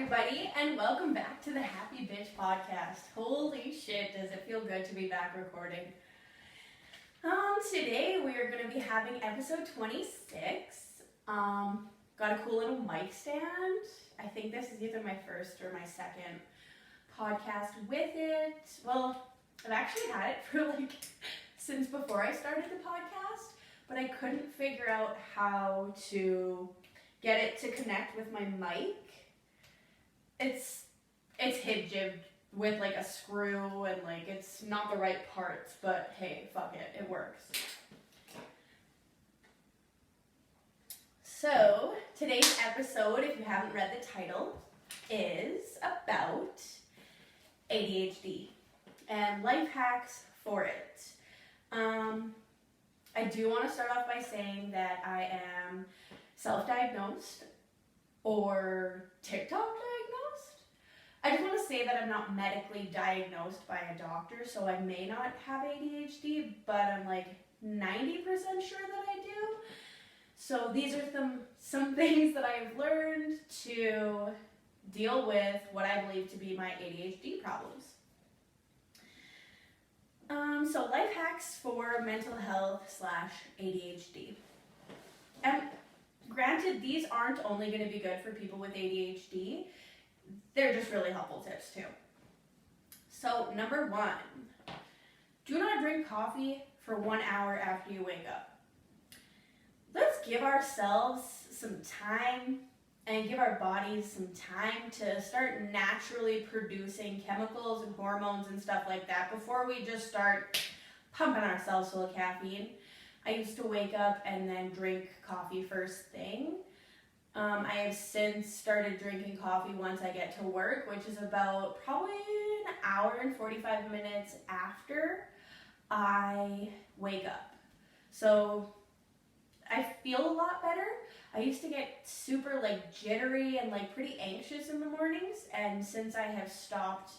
everybody, and welcome back to the HappyBitch Podcast. Holy shit, does it feel good to be back recording. Today we are going to be having episode 26. Got a cool little mic stand. I think this is either my first or my second podcast with it. Well, I've actually had it for since before I started the podcast, but I couldn't figure out how to get it to connect with my mic. It's hip-jibbed with a screw and it's not the right parts, but hey, fuck it, it works. So today's episode, if you haven't read the title, is about ADHD and life hacks for it. I do want to start off by saying that I am self-diagnosed or TikTok diagnosed. I just want to say that I'm not medically diagnosed by a doctor, so I may not have ADHD, but I'm 90% sure that I do. So these are some things that I've learned to deal with what I believe to be my ADHD problems. So life hacks for mental health / ADHD. And granted, these aren't only going to be good for people with ADHD. They're just really helpful tips too. So number 1, do not drink coffee for 1 hour after you wake up. Let's give ourselves some time and give our bodies some time to start naturally producing chemicals and hormones and stuff like that before we just start pumping ourselves full of caffeine. I used to wake up and then drink coffee first thing. I have since started drinking coffee once I get to work, which is about probably an hour and 45 minutes after I wake up. So I feel a lot better. I used to get super jittery and pretty anxious in the mornings, and since I have stopped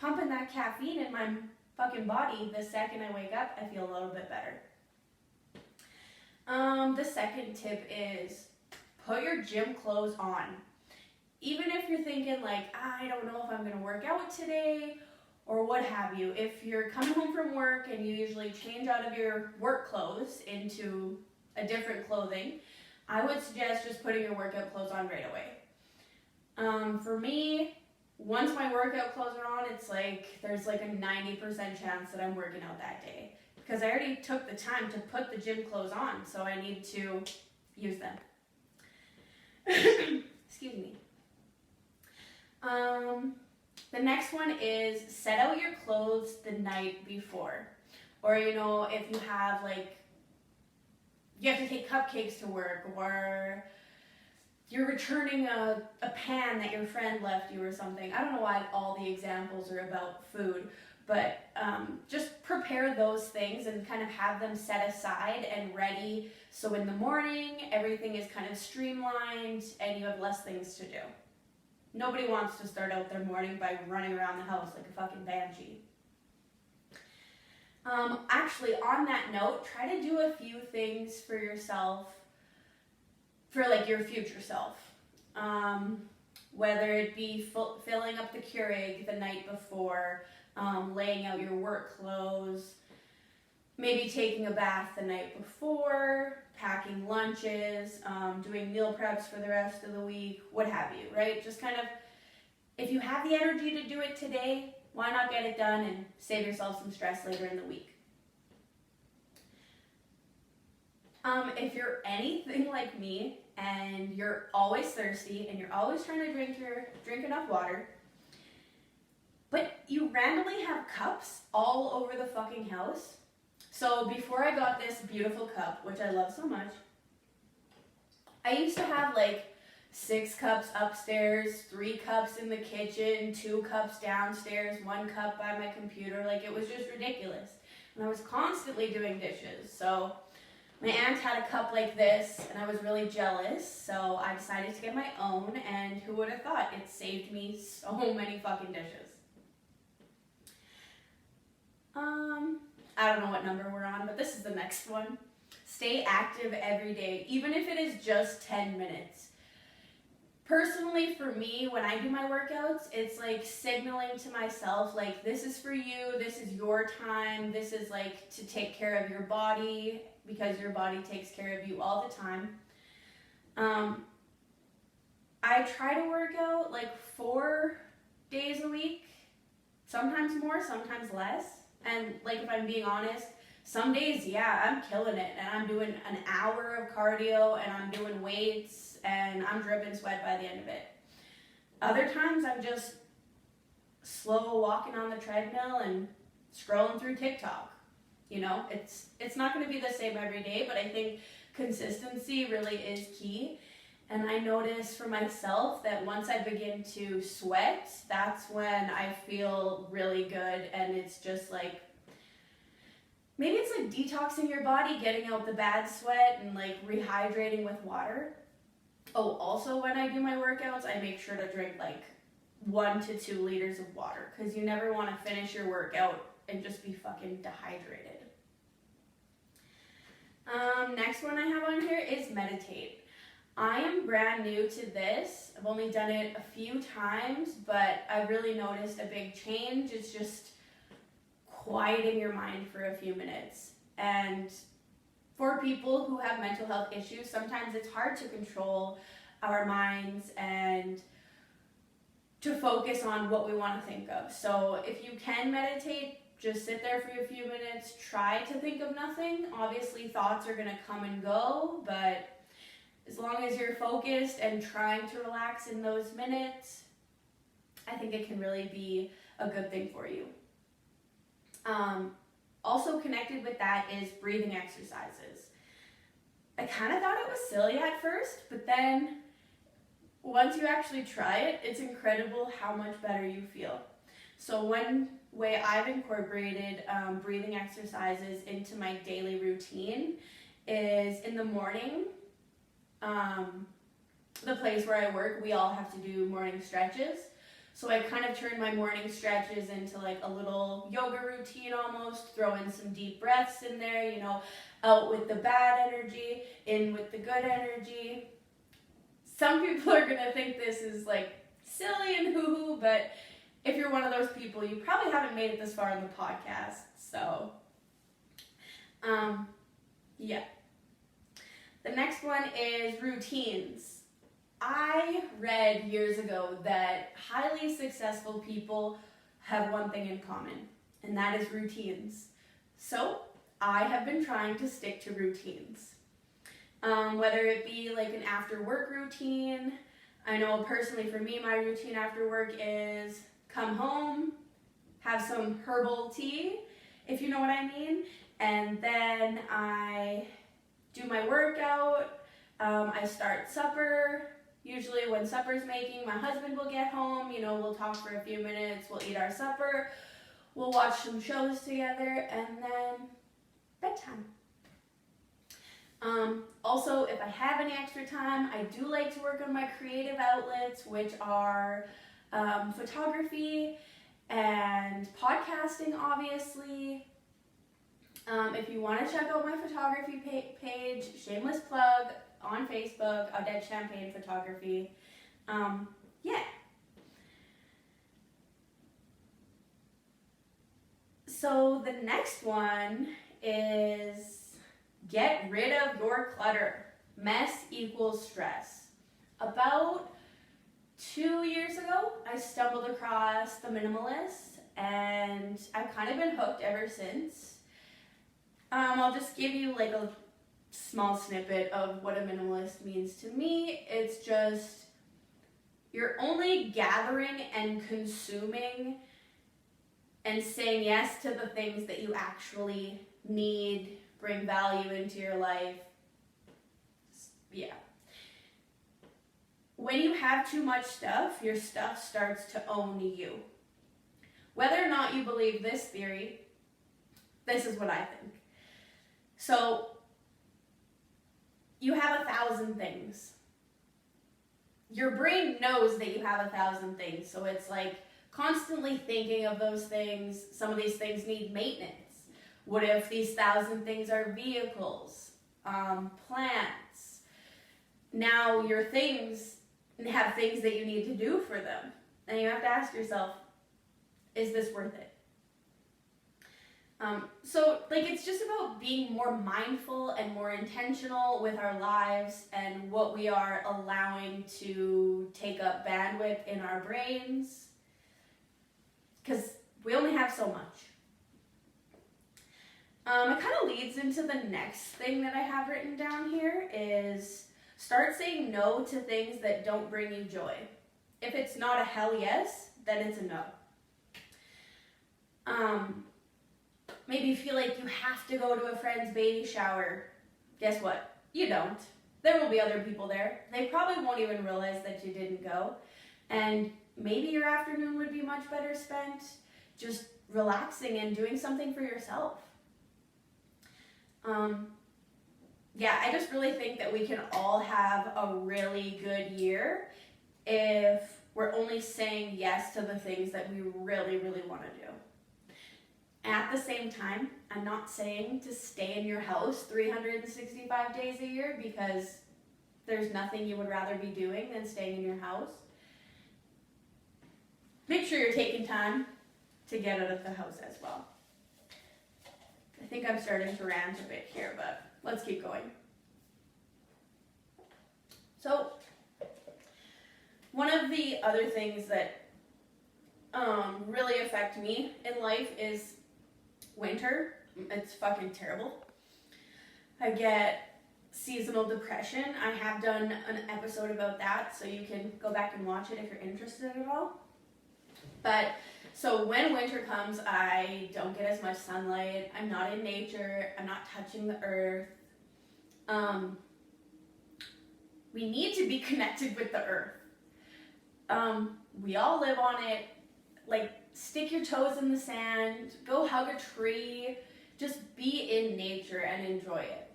pumping that caffeine in my fucking body, the second I wake up, I feel a little bit better. The second tip is put your gym clothes on. Even if you're thinking I don't know if I'm going to work out today or what have you. If you're coming home from work and you usually change out of your work clothes into a different clothing, I would suggest just putting your workout clothes on right away. For me, once my workout clothes are on, it's there's a 90% chance that I'm working out that day. Because I already took the time to put the gym clothes on, so I need to use them. Excuse me. The next one is set out your clothes the night before. Or, if you have you have to take cupcakes to work, or you're returning a pan that your friend left you or something. I don't know why all the examples are about food, but just prepare those things and kind of have them set aside and ready, so in the morning everything is kind of streamlined and you have less things to do. Nobody wants to start out their morning by running around the house like a fucking banshee. Actually, on that note, try to do a few things for yourself, for your future self. Whether it be filling up the Keurig the night before, laying out your work clothes, maybe taking a bath the night before, packing lunches, doing meal preps for the rest of the week, what have you, right? Just kind of, if you have the energy to do it today, why not get it done and save yourself some stress later in the week? If you're anything like me and you're always thirsty and you're always trying to drink enough water, but you randomly have cups all over the fucking house. So before I got this beautiful cup, which I love so much, I used to have 6 cups upstairs, 3 cups in the kitchen, 2 cups downstairs, 1 cup by my computer. It was just ridiculous. And I was constantly doing dishes. So my aunt had a cup like this, and I was really jealous. So I decided to get my own, and who would have thought? It saved me so many fucking dishes. I don't know what number we're on, but this is the next one. Stay active every day, even if it is just 10 minutes. personally for me, when I do my workouts, it's like signaling to myself, like, this is for you, this is your time, this is like to take care of your body, because your body takes care of you all the time. I try to work out like 4 days a week, sometimes more, sometimes less. And like, if I'm being honest, some days, yeah, I'm killing it, and I'm doing an hour of cardio, and I'm doing weights, and I'm dripping sweat by the end of it. Other times, I'm just slow walking on the treadmill and scrolling through TikTok. You know, it's not going to be the same every day, but I think consistency really is key. And I notice for myself that once I begin to sweat, that's when I feel really good, and it's just like, maybe it's like detoxing your body, getting out the bad sweat, and like rehydrating with water. Oh, also when I do my workouts, I make sure to drink like 1 to 2 liters of water, because you never want to finish your workout and just be fucking dehydrated. Next one I have on here is meditate. I am brand new to this. I've only done it a few times, but I've really noticed a big change. It's just quieting your mind for a few minutes. And for people who have mental health issues, sometimes it's hard to control our minds and to focus on what we want to think of. So if you can meditate, just sit there for a few minutes, try to think of nothing. Obviously, thoughts are going to come and go, but as long as you're focused and trying to relax in those minutes, I think it can really be a good thing for you. Also connected with that is breathing exercises. I kind of thought it was silly at first, but then once you actually try it, it's incredible how much better you feel. So one way I've incorporated breathing exercises into my daily routine is in the morning. The place where I work, we all have to do morning stretches. So I kind of turn my morning stretches into like a little yoga routine almost, throw in some deep breaths in there, you know, out with the bad energy, in with the good energy. Some people are going to think this is like silly and hoo-hoo, but if you're one of those people, you probably haven't made it this far in the podcast. So, yeah. The next one is routines. I read years ago that highly successful people have one thing in common, and that is routines. So I have been trying to stick to routines. Whether it be like an after work routine. I know personally for me, my routine after work is come home, have some herbal tea, if you know what I mean, and then I do my workout, I start supper. Usually when supper's making, my husband will get home, you know, we'll talk for a few minutes, we'll eat our supper, we'll watch some shows together, and then bedtime. Also, if I have any extra time, I do like to work on my creative outlets, which are photography and podcasting, obviously. If you want to check out my photography page, shameless plug, on Facebook, Odette Champagne Photography. Yeah. So the next one is get rid of your clutter. Mess equals stress. About 2 years ago, I stumbled across The Minimalist, and I've kind of been hooked ever since. I'll just give you like a small snippet of what a minimalist means to me. It's just, you're only gathering and consuming and saying yes to the things that you actually need, bring value into your life. Yeah. When you have too much stuff, your stuff starts to own you. Whether or not you believe this theory, this is what I think. So, you have 1,000 things. Your brain knows that you have 1,000 things, so it's like constantly thinking of those things. Some of these things need maintenance. What if these 1,000 things are vehicles, plants? Now your things and have things that you need to do for them. And you have to ask yourself, is this worth it? It's just about being more mindful and more intentional with our lives and what we are allowing to take up bandwidth in our brains, because we only have so much. It kind of leads into the next thing that I have written down here is start saying no to things that don't bring you joy. If it's not a hell yes, then it's a no. Maybe you feel like you have to go to a friend's baby shower. Guess what? You don't. There will be other people there. They probably won't even realize that you didn't go. And maybe your afternoon would be much better spent just relaxing and doing something for yourself. I just really think that we can all have a really good year if we're only saying yes to the things that we really, really want to do. At the same time, I'm not saying to stay in your house 365 days a year, because there's nothing you would rather be doing than staying in your house. Make sure you're taking time to get out of the house as well. I think I'm starting to rant a bit here, but let's keep going. So, one of the other things that really affect me in life is winter. It's fucking terrible. I get seasonal depression. I have done an episode about that, so you can go back and watch it if you're interested at all. But so when winter comes, I don't get as much sunlight. I'm not in nature. I'm not touching the earth. We need to be connected with the earth. We all live on it. Like, stick your toes in the sand, go hug a tree, just be in nature and enjoy it.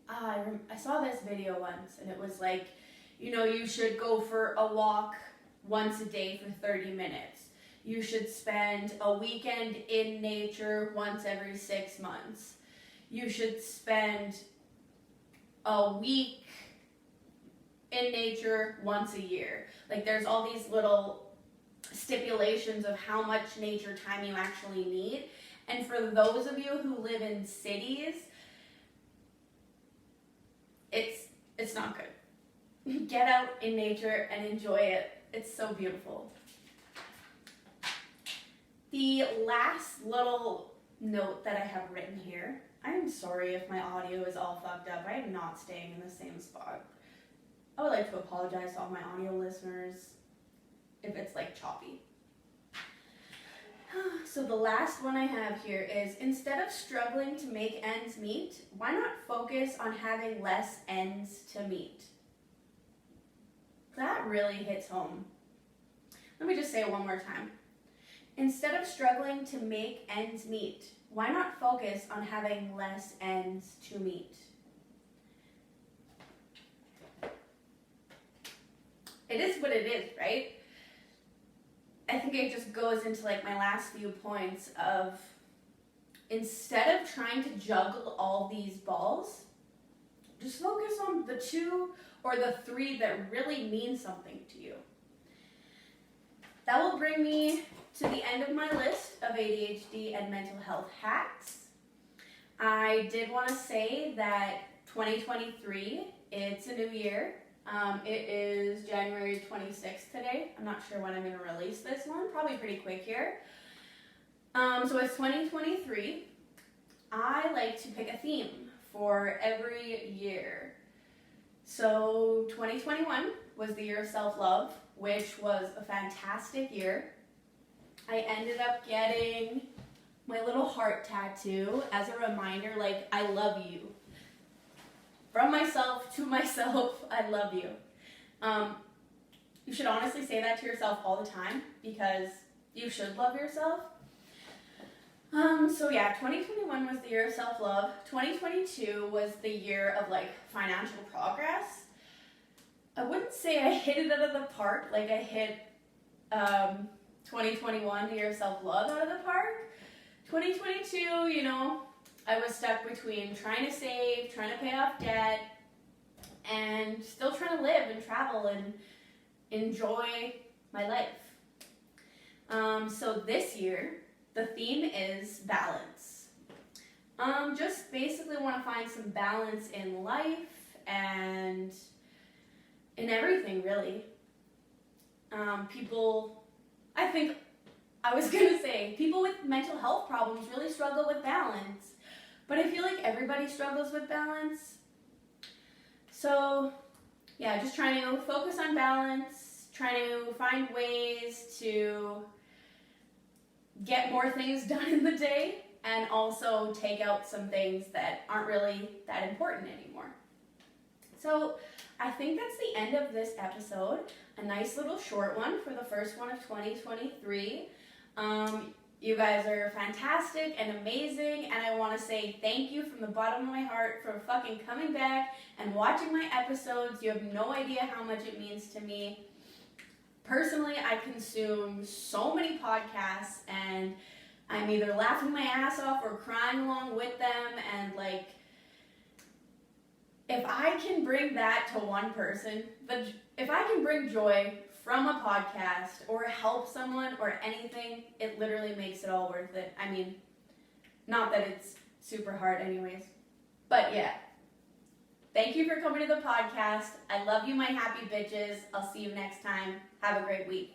I saw this video once, and it was like, you should go for a walk once a day for 30 minutes. You should spend a weekend in nature once every 6 months. You should spend a week in nature once a year. Like, there's all these little stipulations of how much nature time you actually need. And for those of you who live in cities, it's not good. Get out in nature and enjoy it. It's so beautiful. The last little note that I have written here, I am sorry if my audio is all fucked up. I am not staying in the same spot. I would like to apologize to all my audio listeners if it's choppy. So the last one I have here is, instead of struggling to make ends meet, why not focus on having less ends to meet? That really hits home. Let me just say it one more time. Instead of struggling to make ends meet, why not focus on having less ends to meet? It is what it is, right? I think it just goes into my last few points of, instead of trying to juggle all these balls, just focus on the 2 or the 3 that really mean something to you. That will bring me to the end of my list of ADHD and mental health hacks. I did want to say that 2023, it's a new year. It is January 26th today. I'm not sure when I'm going to release this one. Probably pretty quick here. So it's 2023. I like to pick a theme for every year. So 2021 was the year of self-love, which was a fantastic year. I ended up getting my little heart tattoo as a reminder, I love you. From myself to myself, I love you. You should honestly say that to yourself all the time, because you should love yourself. 2021 was the year of self-love. 2022 was the year of financial progress. I wouldn't say I hit it out of the park like I hit 2021, the year of self-love, out of the park. 2022, I was stuck between trying to save, trying to pay off debt, and still trying to live and travel and enjoy my life. So this year, the theme is balance. Just basically want to find some balance in life and in everything, really. People with mental health problems really struggle with balance, but I feel like everybody struggles with balance. So, yeah, just trying to focus on balance, trying to find ways to get more things done in the day, and also take out some things that aren't really that important anymore. So I think that's the end of this episode. A nice little short one for the first one of 2023. You guys are fantastic and amazing, and I want to say thank you from the bottom of my heart for fucking coming back and watching my episodes. You have no idea how much it means to me. Personally, I consume so many podcasts, and I'm either laughing my ass off or crying along with them, and like, if I can bring that to one person, if I can bring joy from a podcast or help someone or anything, it literally makes it all worth it. I mean, not that it's super hard anyways, but yeah. Thank you for coming to the podcast. I love you, my happy bitches. I'll see you next time. Have a great week.